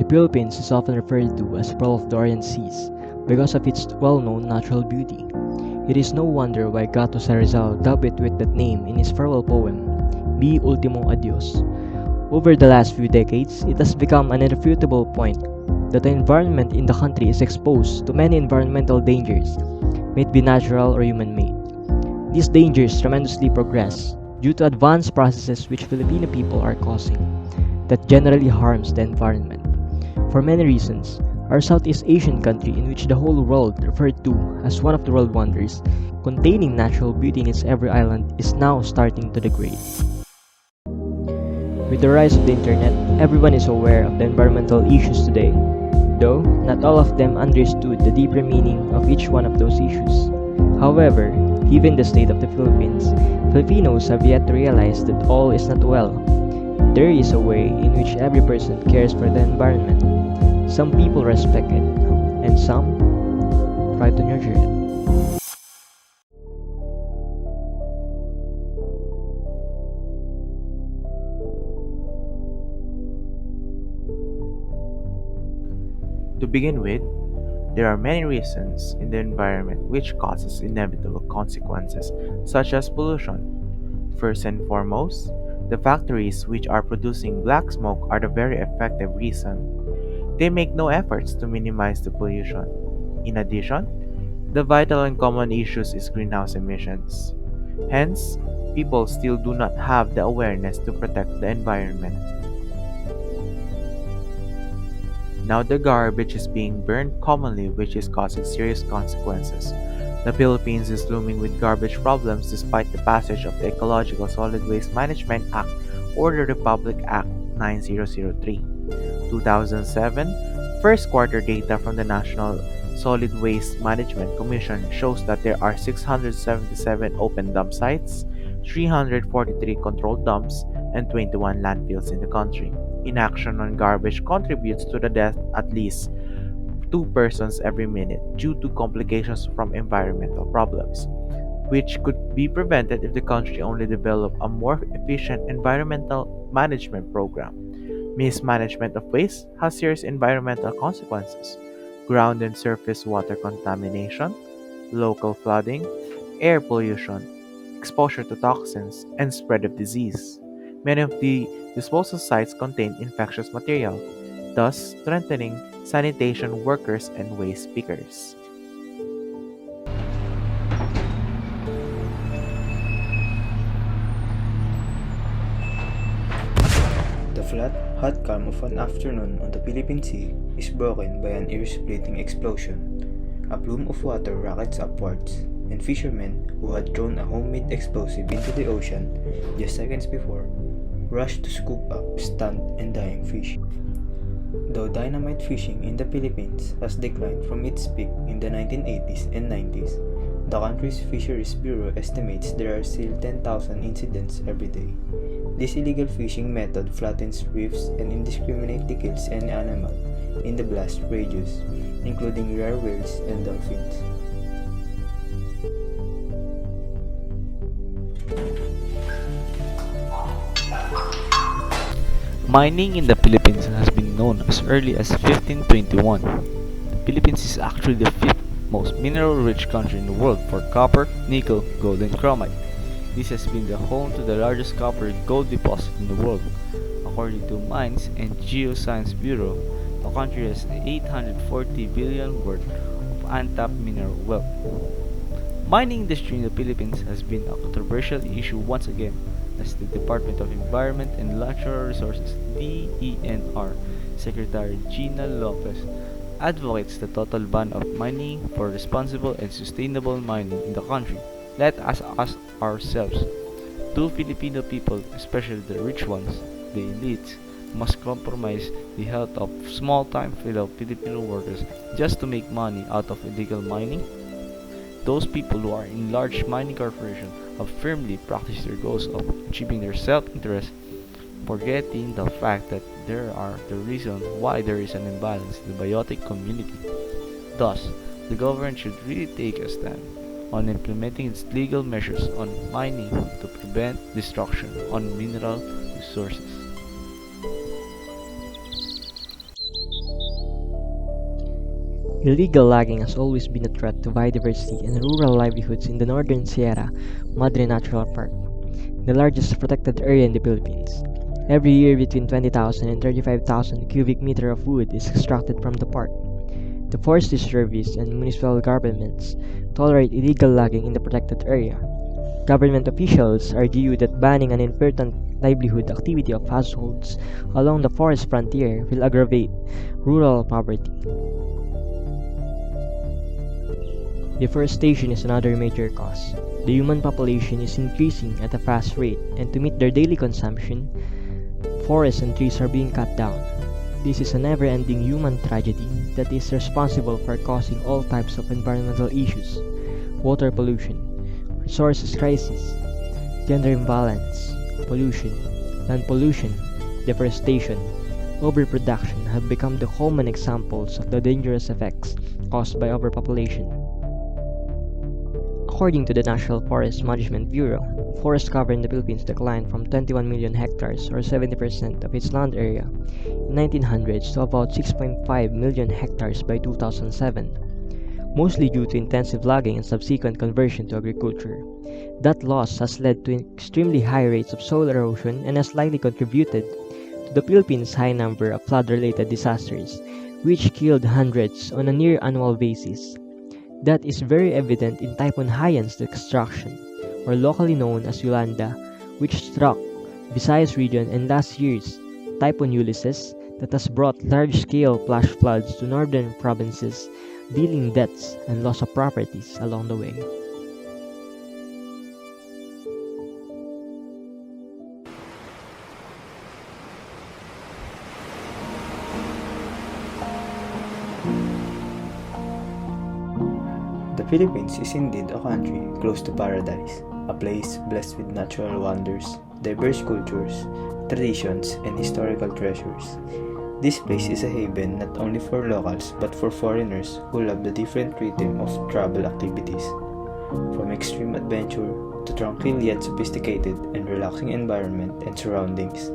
Philippines is often referred to as the Pearl of the Orient Seas because of its well-known natural beauty. It is no wonder why Gato Sarizal dubbed it with that name in his farewell poem, Mi Ultimo Adios. Over the last few decades, it has become an irrefutable point that the environment in the country is exposed to many environmental dangers, may it be natural or human-made. These dangers tremendously progress due to advanced processes which Filipino people are causing that generally harms the environment. For many reasons, our Southeast Asian country in which the whole world referred to as one of the world wonders, containing natural beauty in its every island, is now starting to degrade. With the rise of the internet, everyone is aware of the environmental issues today, though not all of them understood the deeper meaning of each one of those issues. However, given the state of the Philippines, Filipinos have yet to realize that all is not well. There is a way in which every person cares for the environment. Some people respect it, and some try to nurture it. To begin with, there are many reasons in the environment which causes inevitable consequences, such as pollution. First and foremost, the factories which are producing black smoke are the very effective reason. They make no efforts to minimize the pollution. In addition, the vital and common issue is greenhouse emissions. Hence, people still do not have the awareness to protect the environment. Now the garbage is being burned commonly, which is causing serious consequences. The Philippines is looming with garbage problems despite the passage of the Ecological Solid Waste Management Act or the Republic Act 9003. 2007, first quarter data from the National Solid Waste Management Commission shows that there are 677 open dump sites, 343 controlled dumps, and 21 landfills in the country. Inaction on garbage contributes to the death at least two persons every minute due to complications from environmental problems, which could be prevented if the country only developed a more efficient environmental management program. Mismanagement of waste has serious environmental consequences: ground and surface water contamination, local flooding, air pollution, exposure to toxins, and spread of disease. Many of the disposal sites contain infectious material, thus strengthening sanitation workers and waste pickers. The flat, hot calm of an afternoon on the Philippine Sea is broken by an ear-splitting explosion. A plume of water rockets upwards, and fishermen who had thrown a homemade explosive into the ocean just seconds before rushed to scoop up stunned and dying fish. Though dynamite fishing in the Philippines has declined from its peak in the 1980s and 90s, the country's Fisheries Bureau estimates there are still 10,000 incidents every day. This illegal fishing method flattens reefs and indiscriminately kills any animal in the blast radius, including rare whales and dolphins. Mining in the Philippines has been known as early as 1521. The Philippines is actually the fifth most mineral-rich country in the world for copper, nickel, gold, and chromite. This has been the home to the largest copper gold deposit in the world. According to Mines and Geoscience Bureau, the country has 840 billion worth of untapped mineral wealth. Mining industry in the Philippines has been a controversial issue once again, as the Department of Environment and Natural Resources DENR Secretary Gina Lopez advocates the total ban of mining for responsible and sustainable mining in the country. Let us ask ourselves, do Filipino people, especially the rich ones, the elites, must compromise the health of small-time Filipino workers just to make money out of illegal mining? Those people who are in large mining corporations have firmly practiced their goals of achieving their self-interest, forgetting the fact that there are the reason why there is an imbalance in the biotic community. Thus, the government should really take a stand on implementing its legal measures on mining to prevent destruction on mineral resources. Illegal logging has always been a threat to biodiversity and rural livelihoods in the northern Sierra Madre Natural Park, the largest protected area in the Philippines. Every year between 20,000 and 35,000 cubic meter of wood is extracted from the park. The Forestry Service and municipal governments tolerate illegal logging in the protected area. Government officials argue that banning an important livelihood activity of households along the forest frontier will aggravate rural poverty. Deforestation is another major cause. The human population is increasing at a fast rate, and to meet their daily consumption, forests and trees are being cut down. This is a never-ending human tragedy that is responsible for causing all types of environmental issues: water pollution, resources crisis, gender imbalance, pollution, land pollution, deforestation, overproduction have become the common examples of the dangerous effects caused by overpopulation. According to the National Forest Management Bureau, forest cover in the Philippines declined from 21 million hectares or 70% of its land area in 1900s to about 6.5 million hectares by 2007, mostly due to intensive logging and subsequent conversion to agriculture. That loss has led to extremely high rates of soil erosion and has likely contributed to the Philippines' high number of flood-related disasters, which killed hundreds on a near-annual basis. That is very evident in Typhoon Haiyan's destruction, or locally known as Yolanda, which struck Visayas region, and last year's Typhoon Ulysses that has brought large-scale flash floods to northern provinces, dealing deaths and loss of properties along the way. The Philippines is indeed a country close to paradise, a place blessed with natural wonders, diverse cultures, traditions, and historical treasures. This place is a haven not only for locals but for foreigners who love the different rhythm of travel activities, from extreme adventure to tranquil yet sophisticated and relaxing environment and surroundings.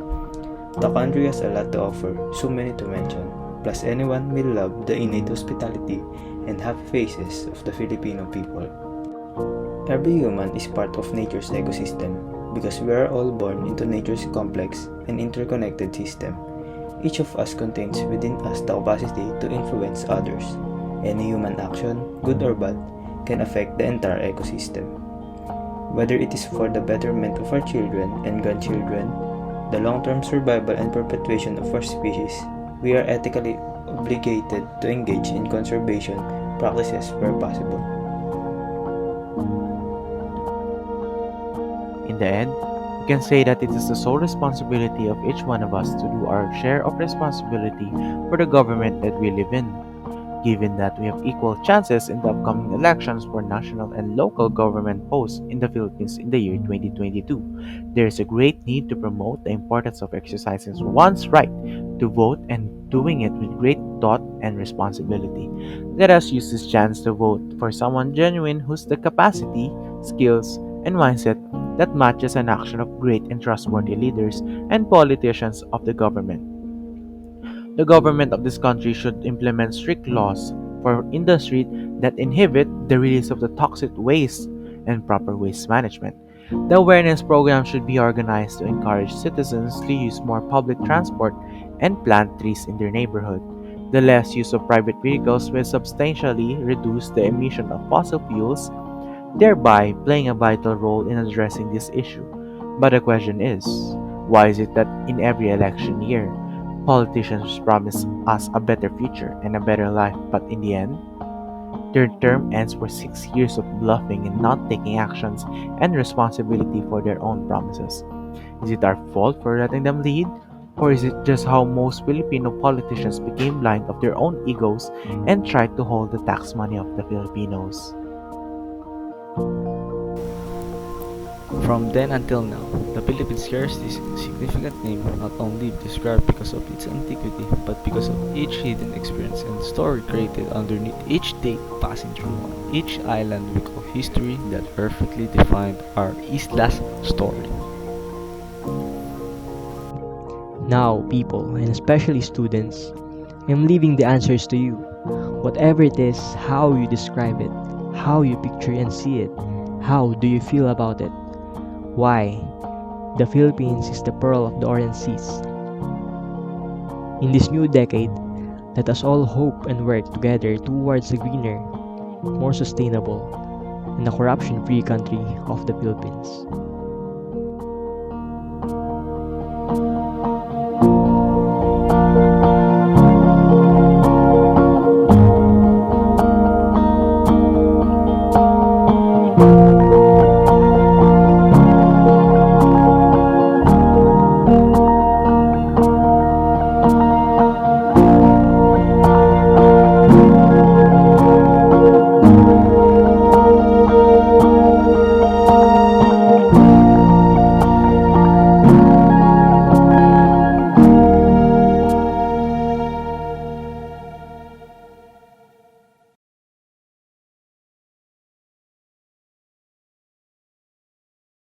The country has a lot to offer, so many to mention, plus anyone will love the innate hospitality and happy faces of the Filipino people. Every human is part of nature's ecosystem because we are all born into nature's complex and interconnected system. Each of us contains within us the capacity to influence others. Any human action, good or bad, can affect the entire ecosystem. Whether it is for the betterment of our children and grandchildren, the long-term survival and perpetuation of our species, we are ethically obligated to engage in conservation practices where possible. In the end, we can say that it is the sole responsibility of each one of us to do our share of responsibility for the government that we live in. Given that we have equal chances in the upcoming elections for national and local government posts in the Philippines in the year 2022, there is a great need to promote the importance of exercising one's right to vote and doing it with great thought and responsibility. Let us use this chance to vote for someone genuine who's the capacity, skills, and mindset that matches an action of great and trustworthy leaders and politicians of the government. The government of this country should implement strict laws for industry that inhibit the release of the toxic waste and proper waste management. The awareness program should be organized to encourage citizens to use more public transport and plant trees in their neighborhood. The less use of private vehicles will substantially reduce the emission of fossil fuels, thereby playing a vital role in addressing this issue. But the question is, why is it that in every election year, politicians promise us a better future and a better life, but in the end, their term ends for 6 years of bluffing and not taking actions and responsibility for their own promises? Is it our fault for letting them lead? Or is it just how most Filipino politicians became blind of their own egos and tried to hold the tax money of the Filipinos? From then until now, the Philippines shares this significant name not only described because of its antiquity, but because of each hidden experience and story created underneath each day passing through each island we call history that perfectly defined our Isla's story. Now, people, and especially students, I am leaving the answers to you. Whatever it is, how you describe it, how you picture and see it, how do you feel about it? Why? The Philippines is the pearl of the Orient Seas. In this new decade, let us all hope and work together towards a greener, more sustainable, and a corruption-free country of the Philippines.